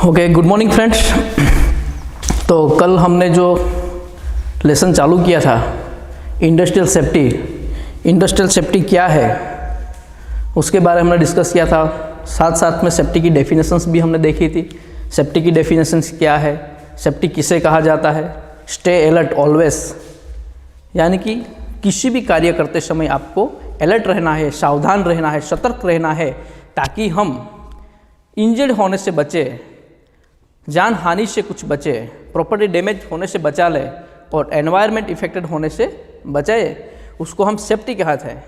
Okay, good morning friends. तो कल हमने जो लेसन चालू किया था इंडस्ट्रियल सेफ्टी क्या है उसके बारे में हमने डिस्कस किया था। साथ साथ में सेफ्टी की डेफिनेशंस भी हमने देखी थी। सेफ्टी की डेफिनेशंस क्या है, सेफ्टी किसे कहा जाता है। स्टे अलर्ट ऑलवेज, यानी कि किसी भी कार्य करते समय आपको अलर्ट रहना है, सावधान रहना है, सतर्क रहना है, ताकि हम इंजर्ड होने से बचे, जान हानि से कुछ बचे, प्रॉपर्टी डैमेज होने से बचा ले और एनवायरनमेंट इफेक्टेड होने से बचाए। उसको हम सेफ्टी कहते हैं।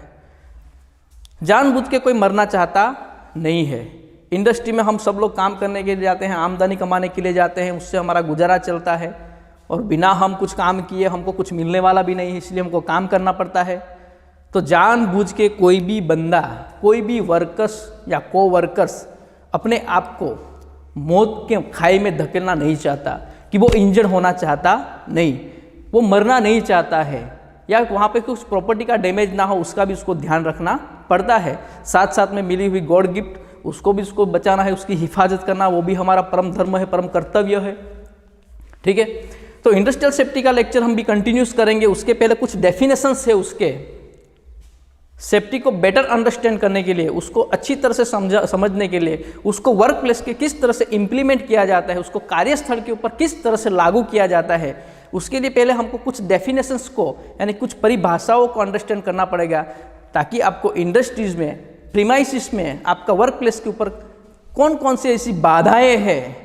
जानबूझ के कोई मरना चाहता नहीं है। इंडस्ट्री में हम सब लोग काम करने के लिए जाते हैं, आमदनी कमाने के लिए जाते हैं, उससे हमारा गुजारा चलता है और बिना हम कुछ काम किए हमको कुछ मिलने वाला भी नहीं है, इसलिए हमको काम करना पड़ता है। तो जानबूझ के कोई भी बंदा, कोई भी वर्कर्स या को-वर्कर्स अपने आप को मौत के खाई में धकेलना नहीं चाहता, कि वो इंजर्ड होना चाहता नहीं, वो मरना नहीं चाहता है, या वहाँ पे कुछ प्रॉपर्टी का डैमेज ना हो उसका भी उसको ध्यान रखना पड़ता है। साथ साथ में मिली हुई गॉड गिफ्ट उसको भी उसको बचाना है, उसकी हिफाजत करना, वो भी हमारा परम धर्म है, परम कर्तव्य है। ठीक है, तो इंडस्ट्रियल सेफ्टी का लेक्चर हम भी कंटिन्यूस करेंगे। उसके पहले कुछ डेफिनेशंस है उसके, सेफ्टी को बेटर अंडरस्टैंड करने के लिए, उसको अच्छी तरह से समझने के लिए, उसको वर्क प्लेस के किस तरह से इम्प्लीमेंट किया जाता है, उसको कार्यस्थल के ऊपर किस तरह से लागू किया जाता है, उसके लिए पहले हमको कुछ डेफिनेशंस को यानी कुछ परिभाषाओं को अंडरस्टैंड करना पड़ेगा, ताकि आपको इंडस्ट्रीज में, प्रीमाइसिस में, आपका वर्क प्लेस के ऊपर कौन कौन सी ऐसी बाधाएं हैं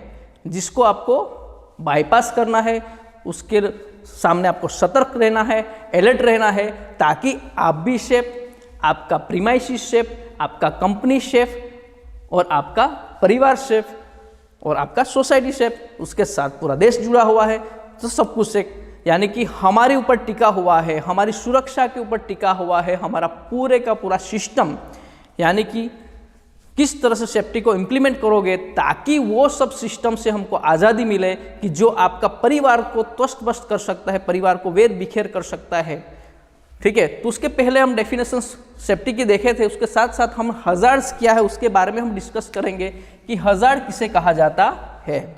जिसको आपको बाईपास करना है, उसके सामने आपको सतर्क रहना है, अलर्ट रहना है, ताकि आप भी सेफ, आपका प्रीमाइसिस सेफ, आपका कंपनी सेफ और आपका परिवार सेफ और आपका सोसाइटी सेफ, उसके साथ पूरा देश जुड़ा हुआ है। तो सब कुछ एक यानी कि हमारे ऊपर टिका हुआ है, हमारी सुरक्षा के ऊपर टिका हुआ है हमारा पूरे का पूरा सिस्टम। यानी कि किस तरह से सेफ्टी को इम्प्लीमेंट करोगे ताकि वो सब सिस्टम से हमको आज़ादी मिले कि जो आपका परिवार को ध्वस्त कर सकता है, परिवार को वेर बिखेर कर सकता है। ठीक है, तो उसके पहले हम डेफिनेशन सेफ्टी की देखे थे, उसके साथ साथ हम हजार्ड्स क्या है उसके बारे में हम डिस्कस करेंगे कि हजार्ड किसे कहा जाता है,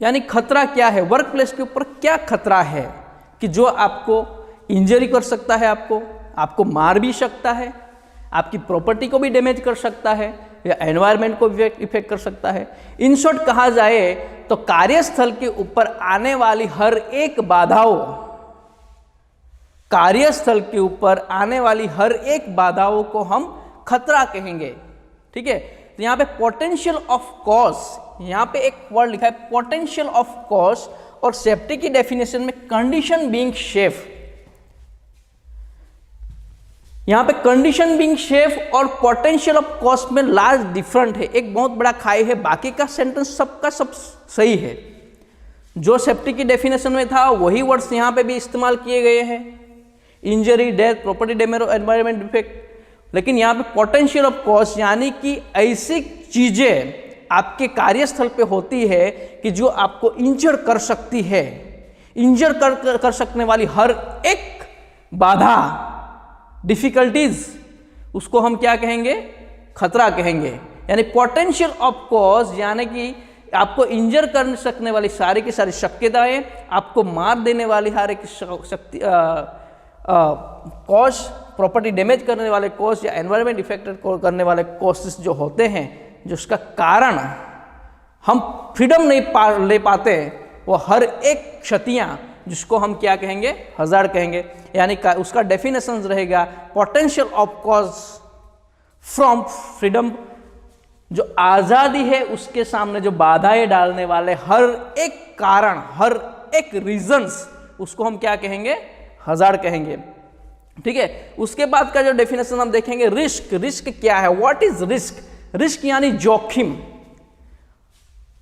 यानी खतरा क्या है, वर्क प्लेस के ऊपर क्या खतरा है कि जो आपको इंजरी कर सकता है, आपको मार भी सकता है, आपकी प्रॉपर्टी को भी डैमेज कर सकता है या एनवायरनमेंट को इफेक्ट कर सकता है। इन शॉर्ट कहा जाए तो कार्यस्थल के ऊपर आने वाली हर एक बाधाओं, कार्यस्थल के ऊपर आने वाली हर एक बाधाओं को हम खतरा कहेंगे। ठीक है, तो यहाँ पे पोटेंशियल ऑफ कॉज, यहाँ पे एक वर्ड लिखा है पोटेंशियल ऑफ कॉज, और सेफ्टी की डेफिनेशन में कंडीशन बीइंग सेफ। यहाँ पे कंडीशन बीइंग सेफ और पोटेंशियल ऑफ कॉज में लार्ज डिफरेंट है, एक बहुत बड़ा खाई है। बाकी का सेंटेंस सबका सब सही है, जो सेफ्टी की डेफिनेशन में था वही वर्ड्स यहाँ पे भी इस्तेमाल किए गए हैं, इंजरी, डेथ, प्रॉपर्टी डैमेज और एनवायरनमेंट इफेक्ट। लेकिन यहाँ पे पोटेंशियल ऑफ कॉज यानी कि ऐसी चीजें आपके कार्यस्थल पे होती है कि जो आपको इंजर कर सकती है, इंजर कर सकने वाली हर एक बाधा, डिफिकल्टीज, उसको हम क्या कहेंगे, खतरा कहेंगे। यानी पोटेंशियल ऑफ कॉज यानी कि आपको इंजर कर सकने वाली सारी की सारी शक्यताएं, आपको मार देने वाली हर एक शक्ति कॉज, प्रॉपर्टी डैमेज करने वाले कॉज या एनवायरनमेंट इफेक्टेड करने वाले कॉजेस जो होते हैं, जिसका कारण हम फ्रीडम नहीं ले पाते, वो हर एक क्षतियां जिसको हम क्या कहेंगे, हजार्ड कहेंगे। यानी उसका डेफिनेशन रहेगा potential of cause from freedom, जो आज़ादी है उसके सामने जो बाधाएं डालने वाले हर एक कारण, हर एक रीजंस, उसको हम क्या कहेंगे, हजार्ड कहेंगे। ठीक है, उसके बाद का जो डेफिनेशन हम देखेंगे रिस्क। रिस्क क्या है, व्हाट इज रिस्क? रिस्क यानी जोखिम।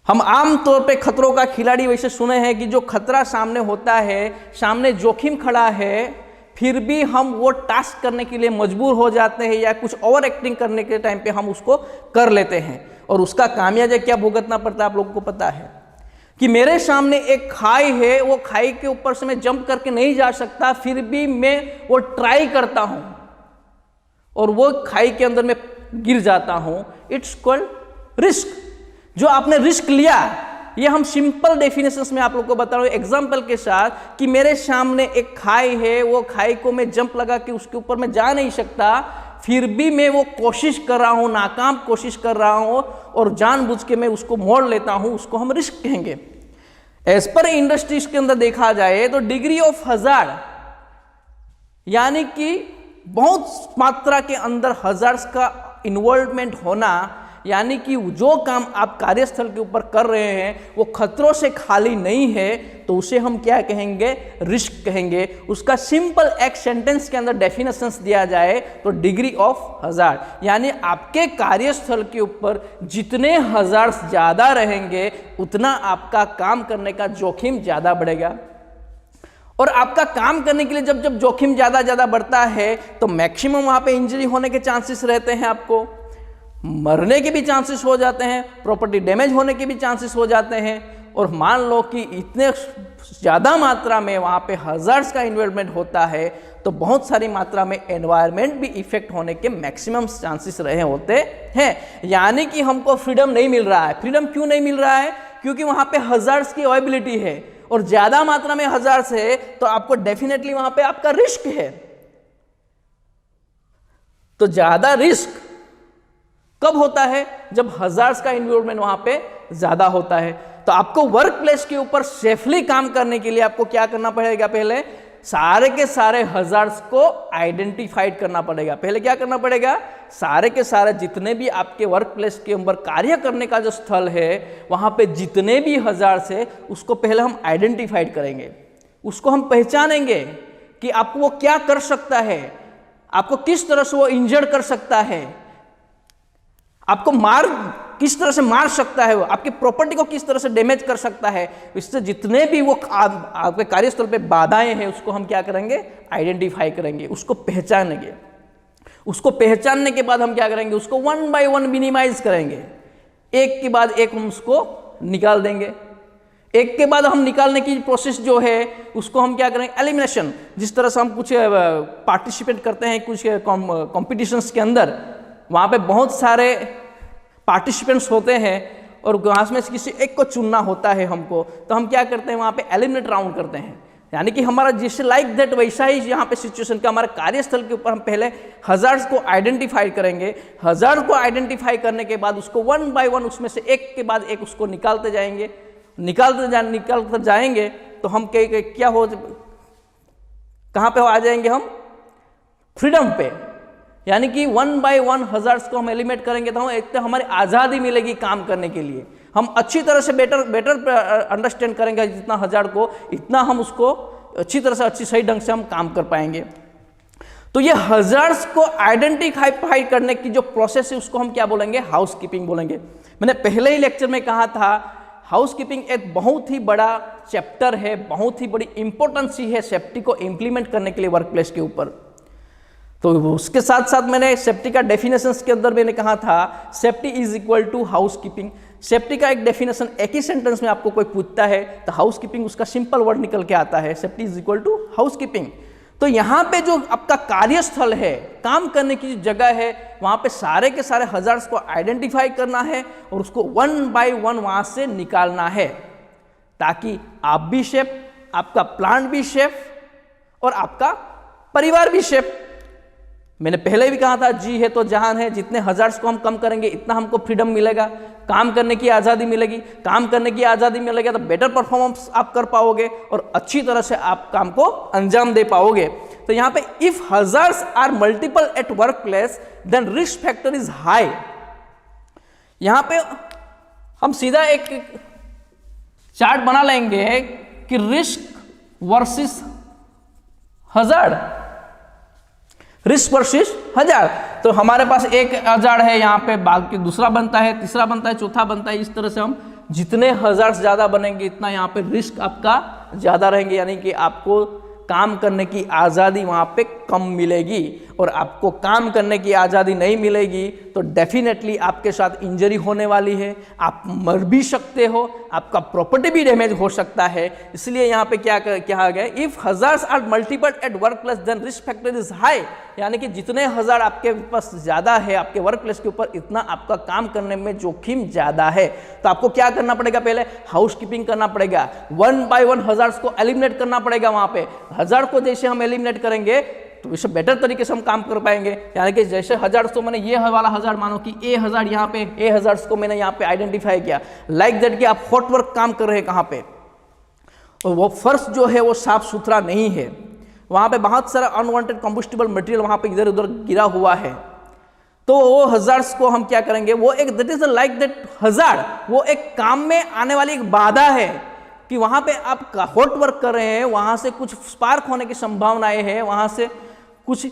हम आम तौर पे खतरों का खिलाड़ी वैसे सुने हैं कि जो खतरा सामने होता है, सामने जोखिम खड़ा है, फिर भी हम वो टास्क करने के लिए मजबूर हो जाते हैं या कुछ ओवर एक्टिंग करने के टाइम पे हम उसको कर लेते हैं, और उसका खामियाजा क्या भुगतना पड़ता है आप लोगों को पता है कि मेरे सामने एक खाई है, वो खाई के ऊपर से मैं जंप करके नहीं जा सकता, फिर भी मैं वो ट्राई करता हूं और वो खाई के अंदर में गिर जाता हूं, इट्स कॉल्ड रिस्क। जो आपने रिस्क लिया, ये हम सिंपल डेफिनेशंस में आप लोग को बता रहा हूं एग्जांपल के साथ, कि मेरे सामने एक खाई है, वो खाई को मैं जंप लगा के उसके ऊपर मैं जा नहीं सकता, फिर भी मैं वो कोशिश कर रहा हूं, नाकाम कोशिश कर रहा हूं और जानबूझ के मैं उसको मोड़ लेता हूं, उसको हम रिस्क कहेंगे। एज पर इंडस्ट्रीज के अंदर देखा जाए तो डिग्री ऑफ हजार्ड, यानी कि बहुत मात्रा के अंदर हजार्ड्स का इन्वॉल्वमेंट होना, यानी कि जो काम आप कार्यस्थल के ऊपर कर रहे हैं वो खतरों से खाली नहीं है, तो उसे हम क्या कहेंगे, रिस्क कहेंगे। उसका सिंपल एक सेंटेंस के अंदर डेफिनेशंस दिया जाए तो डिग्री ऑफ हजार्ड, यानी आपके कार्यस्थल के ऊपर जितने हजार्ड्स ज्यादा रहेंगे उतना आपका काम करने का जोखिम ज्यादा बढ़ेगा। और आपका काम करने के लिए जब जब जोखिम ज्यादा बढ़ता है तो मैक्सिमम वहां पे इंजरी होने के चांसेस रहते हैं, आपको मरने के भी चांसेस हो जाते हैं, प्रॉपर्टी डैमेज होने के भी चांसेस हो जाते हैं। और मान लो कि इतने ज़्यादा मात्रा में वहाँ पे हजार्ड्स का इन्वॉल्वमेंट होता है तो बहुत सारी मात्रा में एनवायरनमेंट भी इफेक्ट होने के मैक्सिमम चांसेस रहे होते हैं। यानी कि हमको फ्रीडम नहीं मिल रहा है। फ्रीडम क्यों नहीं मिल रहा है? क्योंकि वहाँ पे हजार्ड्स की अवेलेबिलिटी है और ज़्यादा मात्रा में हजार्ड्स है तो आपको डेफिनेटली वहाँ पे आपका रिस्क है। तो ज़्यादा रिस्क कब होता है? जब हजार्ड्स का इन्वॉल्वमेंट वहां पे ज्यादा होता है। तो आपको वर्क प्लेस के ऊपर सेफली काम करने के लिए आपको क्या करना पड़ेगा? पहले सारे के सारे हजार्ड्स को आइडेंटिफाइड करना पड़ेगा। पहले क्या करना पड़ेगा? सारे के सारे जितने भी आपके वर्क प्लेस के ऊपर कार्य करने का जो स्थल है वहां पे जितने भी हजार्ड्स है उसको पहले हम आइडेंटिफाइड करेंगे, उसको हम पहचानेंगे कि आपको वो क्या कर सकता है, आपको किस तरह से वो इंजर्ड कर सकता है, आपको किस तरह से मार सकता है, वो आपकी प्रॉपर्टी को किस तरह से डैमेज कर सकता है। इससे जितने भी वो आपके कार्यस्थल पे बाधाएं हैं उसको हम क्या करेंगे? आइडेंटिफाई करेंगे, उसको पहचानेंगे। उसको पहचानने के बाद हम क्या करेंगे? उसको वन बाय वन मिनिमाइज करेंगे, एक के बाद एक हम उसको निकाल देंगे। एक के बाद हम निकालने की प्रोसेस जो है उसको हम क्या करेंगे? एलिमिनेशन। जिस तरह से हम कुछ पार्टिसिपेट करते हैं कुछ कॉम्पिटिशन्स के अंदर, वहाँ पे बहुत सारे पार्टिसिपेंट्स होते हैं और वहाँ में से किसी एक को चुनना होता है हमको, तो हम क्या करते हैं? वहाँ पे एलिमिनेट राउंड करते हैं। यानी कि हमारा जिससे लाइक दैट वैसा ही यहाँ पे सिचुएशन का हमारे कार्यस्थल के ऊपर हम पहले हजार्ड्स को आइडेंटिफाई करेंगे। हजार्ड को आइडेंटिफाई करने के बाद उसको वन बाय वन उसमें से एक के बाद एक उसको निकालते जाएंगे। निकालते जाएंगे तो हम क्या हो, कहाँ पे आ जाएंगे? हम फ्रीडम पे। यानी कि वन बाय वन हजार्ड्स को हम एलिमिनेट करेंगे तो हम एक तो हमारी आज़ादी मिलेगी काम करने के लिए। हम अच्छी तरह से बेटर अंडरस्टैंड करेंगे जितना हजार्ड को, इतना हम उसको अच्छी तरह से अच्छी सही ढंग से हम काम कर पाएंगे। तो ये हजार्ड्स को आइडेंटिफाई करने की जो प्रोसेस है उसको हम क्या बोलेंगे? हाउसकीपिंग बोलेंगे। मैंने पहले ही लेक्चर में कहा था हाउसकीपिंग एक बहुत ही बड़ा चैप्टर है, बहुत ही बड़ी इंपॉर्टेंस है सेफ्टी को इंप्लीमेंट करने के लिए वर्क प्लेस के ऊपर। तो उसके साथ साथ मैंने सेफ्टी का डेफिनेशंस के अंदर मैंने कहा था safety is equal to housekeeping. Safety का एक डेफिनेशन एक ही सेंटेंस में आपको कोई पूछता है तो हाउसकीपिंग उसका सिंपल वर्ड निकल के आता है, safety is equal to housekeeping. तो यहाँ पे जो आपका कार्यस्थल है, काम करने की जगह है, वहाँ पे सारे के सारे हजार्ड्स को आइडेंटिफाई करना है और उसको वन बाय वन वहाँ से निकालना है ताकि आप भी सेफ, आपका प्लांट भी सेफ और आपका परिवार भी सेफ। मैंने पहले भी कहा था जी है तो जहान है, जितने हजार्ड्स को हम कम करेंगे इतना हमको फ्रीडम मिलेगा, काम करने की आज़ादी मिलेगी। काम करने की आज़ादी मिलेगी तो बेटर परफॉर्मेंस आप कर पाओगे और अच्छी तरह से आप काम को अंजाम दे पाओगे। तो यहाँ पे if hazards are multiple at work place then risk factor is high. यहाँ पे हम सीधा एक चार्ट बना लेंगे कि risk versus hazard, risk versus hazard. तो हमारे पास एक हजार्ड है यहाँ पे, बाकी दूसरा बनता है, तीसरा बनता है, चौथा बनता है। इस तरह से हम जितने हजार्ड्स ज़्यादा बनेंगे इतना यहाँ पे रिस्क आपका ज़्यादा रहेंगे, यानी कि आपको काम करने की आज़ादी वहाँ पे कम मिलेगी। और आपको काम करने की आज़ादी नहीं मिलेगी तो डेफिनेटली आपके साथ इंजरी होने वाली है, आप मर भी सकते हो, आपका प्रॉपर्टी भी डैमेज हो सकता है। इसलिए यहाँ पे क्या कहा गया, if hazards are multiplied at work place then risk factor is high, यानी कि जितने हजार आपके पास ज़्यादा है आपके वर्क प्लेस के ऊपर, इतना आपका काम करने में जोखिम ज़्यादा है। तो आपको क्या करना पड़ेगा, पहले हाउस कीपिंग करना पड़ेगा, 1 by 1 हजार्स को एलिमिनेट करना पड़ेगा। वहाँ पे हजार को जैसे हम एलिमिनेट करेंगे तो इससे बेटर तरीके से हम काम कर पाएंगे। यानी कि जैसे हजार तो मैंने ये वाला हजार, मानो कि ए हजार, यहाँ पे ए हजार को मैंने यहाँ पे आइडेंटिफाई किया, लाइक दैट कि आप हॉट वर्क काम कर रहे हैं कहाँ पे, और वो फर्श जो है वो साफ सुथरा नहीं है, वहाँ पे बहुत सारा अनवांटेड कंबस्टिबल मटेरियल वहाँ पे इधर उधर गिरा हुआ है, तो वो हजार्स को हम क्या करेंगे, वो एक दैट इज लाइक दैट हजार, वो एक काम में आने वाली एक बाधा है कि वहाँ पे आप हॉट वर्क कर रहे हैं, वहाँ से कुछ स्पार्क होने की संभावनाएं हैं, वहाँ से कुछ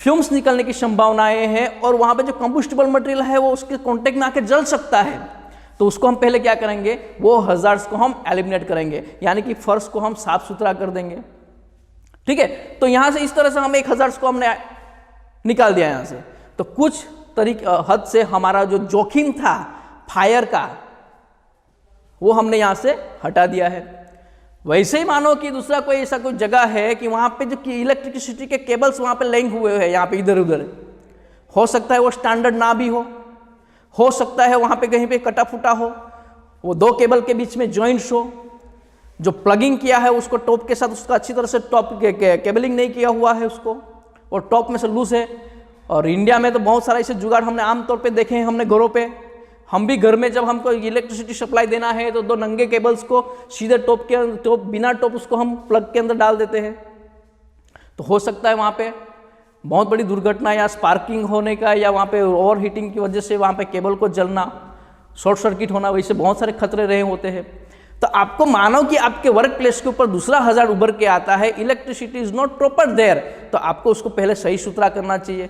फ्यूम्स निकलने की संभावनाएं हैं, और वहाँ पे जो कंबस्टिबल मटेरियल है वो उसके कांटेक्ट में आके जल सकता है। तो उसको हम पहले क्या करेंगे, वो हजार्स को हम एलिमिनेट करेंगे, यानी कि फर्श को हम साफ सुथरा कर देंगे। ठीक है, तो यहाँ से इस तरह से हम 1000 को हमने निकाल दिया यहाँ से। तो कुछ हद से हमारा जो जोखिम था फायर का वो हमने यहाँ से हटा दिया है। वैसे ही मानो कि दूसरा कोई ऐसा कोई जगह है कि वहाँ पे जो कि इलेक्ट्रिसिटी के केबल्स वहाँ पे लैंग हुए हैं, यहाँ पे इधर उधर, हो सकता है वो स्टैंडर्ड ना भी हो सकता है वहाँ पे कहीं पे कटा फूटा हो, वो 2 केबल के बीच में जॉइंट्स हो, जो प्लगिंग किया है उसको टॉप के साथ उसका अच्छी तरह से टॉप केबलिंग नहीं किया हुआ है उसको, और टॉप में से लूज है। और इंडिया में तो बहुत सारा ऐसे जुगाड़ हमने आमतौर पे देखे हैं, हमने घरों पे, हम भी घर में जब हमको इलेक्ट्रिसिटी सप्लाई देना है तो 2 नंगे केबल्स को सीधे टॉप बिना टॉप उसको हम प्लग के अंदर डाल देते हैं। तो हो सकता है वहाँ पे बहुत बड़ी दुर्घटना या स्पार्किंग होने का, या वहाँ पे ओवर हीटिंग की वजह से वहाँ पे केबल को जलना, शॉर्ट सर्किट होना, वैसे बहुत सारे खतरे रहे होते हैं। तो आपको मानो कि आपके वर्क प्लेस के ऊपर दूसरा हजार उभर के आता है, electricity is not proper there, तो आपको उसको पहले सही सुथरा करना चाहिए।